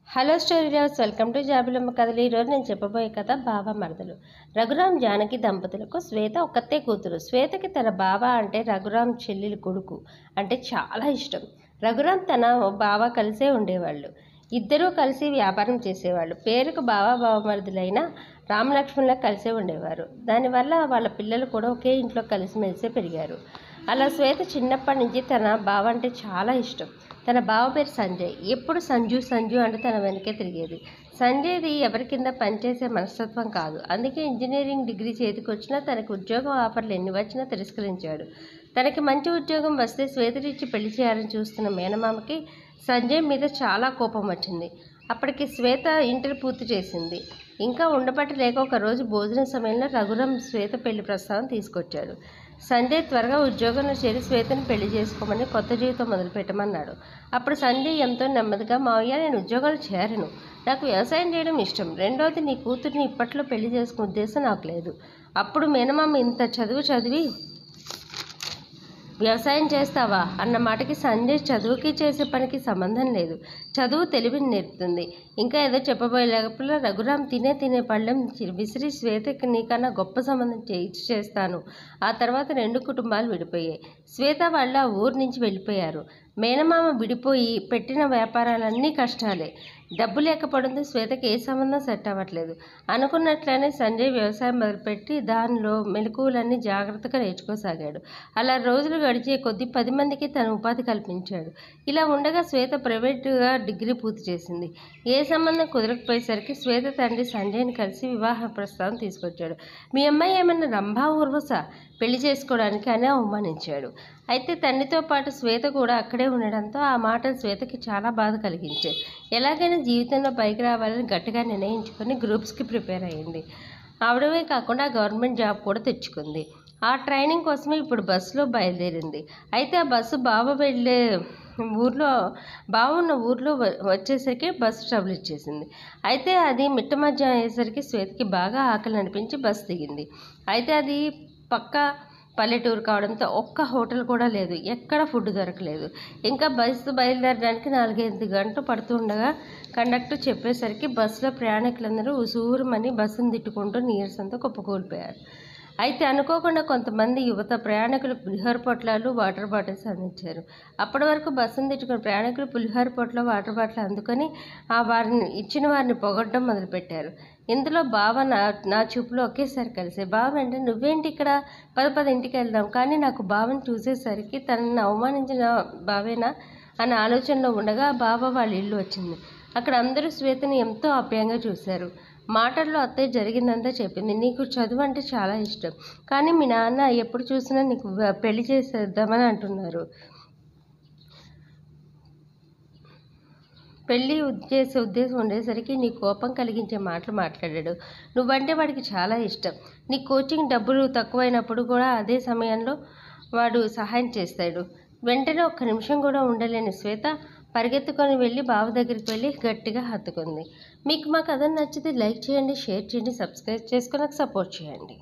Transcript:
Hello story lovers, welcome to జాబిలమ్మ కథలు. ఈరోజు నేను చెప్పబోయే కథ బావ మరదలు. రఘురామ్ జానకి దంపతులకు శ్వేత ఒక్కతే కూతురు. శ్వేతకి తన బావ అంటే రఘురామ్ చెల్లెలి కొడుకు అంటే చాలా ఇష్టం. రఘురామ్ తన బావ కలిసే ఉండేవాళ్ళు. ఇద్దరూ కలిసి వ్యాపారం చేసేవాళ్ళు. పేరుకు బావ మరదలైన రామలక్ష్మణులా కలిసే ఉండేవారు. దానివల్ల వాళ్ళ పిల్లలు కూడా ఒకే ఇంట్లో కలిసిమెలిసే పెరిగారు. అలా శ్వేత చిన్నప్పటి నుంచి తన బావ అంటే చాలా ఇష్టం. తన బావ పేరు సంజయ్. ఎప్పుడు సంజు సంజు అంటే తన వెనకే తిరిగేది. సంజయ్ది ఎవరి కింద పనిచేసే మనస్తత్వం కాదు. అందుకే ఇంజనీరింగ్ డిగ్రీ చేతికి వచ్చినా తనకి ఉద్యోగం ఆఫర్లు ఎన్ని వచ్చినా తిరస్కరించాడు. తనకి మంచి ఉద్యోగం వస్తే శ్వేతనిచ్చి పెళ్లి చేయాలని చూస్తున్న మేనమామకి సంజయ్ మీద చాలా కోపం వచ్చింది. అప్పటికి శ్వేత ఇంటర్ పూర్తి చేసింది. ఇంకా ఉండబట్టలేక ఒకరోజు భోజన సమయంలో రఘురామ్ శ్వేత పెళ్లి ప్రస్తావన తీసుకొచ్చాడు. సంజయ్ త్వరగా ఉద్యోగంలో చేరి శ్వేతను పెళ్లి చేసుకోమని కొత్త జీవితం మొదలుపెట్టమన్నాడు. అప్పుడు సంజయ్ ఎంతో నెమ్మదిగా, మావయ్య నేను ఉద్యోగాలు చేరను, నాకు వ్యవసాయం చేయడం ఇష్టం. రెండోది, నీ కూతుర్ని ఇప్పట్లో పెళ్లి చేసుకునే ఉద్దేశం నాకు లేదు. అప్పుడు మేనమామ ఇంత చదివి వ్యవసాయం చేస్తావా అన్న మాటకి సంజయ్ చదువుకి చేసే పనికి సంబంధం లేదు, చదువు తెలివిని నేర్పుతుంది. ఇంకా ఏదో చెప్పబోయేలోపల రఘురామ్ తినే పళ్ళెం విసిరి శ్వేతకి నీకన్నా గొప్ప సంబంధం చేస్తాను. ఆ తర్వాత రెండు కుటుంబాలు విడిపోయాయి. శ్వేత వాళ్ళ ఊరు నుంచి వెళ్ళిపోయారు. మేనమామ విడిపోయి పెట్టిన వ్యాపారాలన్నీ కష్టాలే. డబ్బు లేకపోవడంతో శ్వేతకి ఏ సంబంధం సెట్ అవ్వట్లేదు. అనుకున్నట్లనే సంజయ్ వ్యవసాయం మొదలుపెట్టి దానిలో మెలకువలన్నీ జాగ్రత్తగా నేర్చుకోసాగాడు. అలా రోజులు గడిచే కొద్దీ 10 మందికి తన ఉపాధి కల్పించాడు. ఇలా ఉండగా శ్వేత ప్రైవేటుగా డిగ్రీ పూర్తి చేసింది. ఏ సంబంధం కుదరకపోయేసరికి శ్వేత తండ్రి సంజయ్ని కలిసి వివాహ ప్రస్తావన తీసుకొచ్చాడు. మీ అమ్మాయి ఏమన్నా రంభా ఊర్వశ పెళ్లి చేసుకోవడానికి అని అవమానించాడు. అయితే తండ్రితో పాటు శ్వేత కూడా అక్కడే ఉండడంతో ఆ మాటలు శ్వేతకి చాలా బాధ కలిగించాయి. ఎలాగైనా జీవితంలో పైకి రావాలని గట్టిగా నిర్ణయించుకొని గ్రూప్స్కి ప్రిపేర్ అయ్యింది. అవడమే కాకుండా గవర్నమెంట్ జాబ్ కూడా తెచ్చుకుంది. ఆ ట్రైనింగ్ కోసమే ఇప్పుడు బస్సులో బయలుదేరింది. అయితే ఆ బస్సు బావ ఉన్న ఊర్లో వచ్చేసరికి బస్సు ట్రబుల్ ఇచ్చేసింది. అయితే అది మిట్ట మధ్య అయ్యేసరికి శ్వేతకి బాగా ఆకలి అనిపించి బస్సు దిగింది. అయితే అది పక్క పల్లెటూరు కావడంతో ఒక్క హోటల్ కూడా లేదు, ఎక్కడ ఫుడ్ దొరకలేదు. ఇంకా బస్సు బయలుదేరడానికి 4-5 గంటలు పడుతుండగా కండక్టర్ చెప్పేసరికి బస్సులో ప్రయాణికులందరూ ఉసూరుమని బస్సును తిట్టుకుంటూ నీరసంతో కుప్పకూలిపోయారు. అయితే అనుకోకుండా కొంతమంది యువత ప్రయాణికులు పులిహోర పొట్లాలు, వాటర్ బాటిల్స్ అందించారు. అప్పటి వరకు బస్సును తిట్టుకున్న ప్రయాణికులు పులిహోర పొట్ల, వాటర్ బాటిల్ అందుకొని ఇచ్చిన వారిని పొగడ్డం మొదలుపెట్టారు. ఇందులో బావ నా చూపులో ఒకేసారి కలిసాయి. బావ అంటే నువ్వేంటి ఇక్కడ, పద ఇంటికి వెళ్దాం. కానీ నాకు బావని చూసేసరికి తనని అవమానించిన బావేనా అన్న ఆలోచనలో ఉండగా బావ వాళ్ళ ఇల్లు వచ్చింది. అక్కడ అందరూ శ్వేతని ఎంతో ఆప్యాయంగా చూశారు. మాటల్లో అత్తయ్య జరిగిందంతా చెప్పింది. నీకు చదువు అంటే చాలా ఇష్టం, కానీ మీ నాన్న ఎప్పుడు చూసినా నీకు పెళ్లి చేసేద్దామని అంటున్నారు. పెళ్ళి చేసే ఉద్దేశం ఉండేసరికి నీ కోపం కలిగించే మాటలు మాట్లాడాడు. నువ్వంటే వాడికి చాలా ఇష్టం. నీ కోచింగ్ డబ్బులు తక్కువైనప్పుడు కూడా అదే సమయంలో వాడు సహాయం చేస్తాడు. వెంటనే ఒక్క నిమిషం కూడా ఉండలేని శ్వేత పరిగెత్తుకొని వెళ్ళి బావ దగ్గరికి వెళ్ళి గట్టిగా హత్తుకుంది. మీకు మా కథ నచ్చితే లైక్ చేయండి, షేర్ చేయండి, సబ్స్క్రైబ్ చేసుకొని నాకు సపోర్ట్ చేయండి.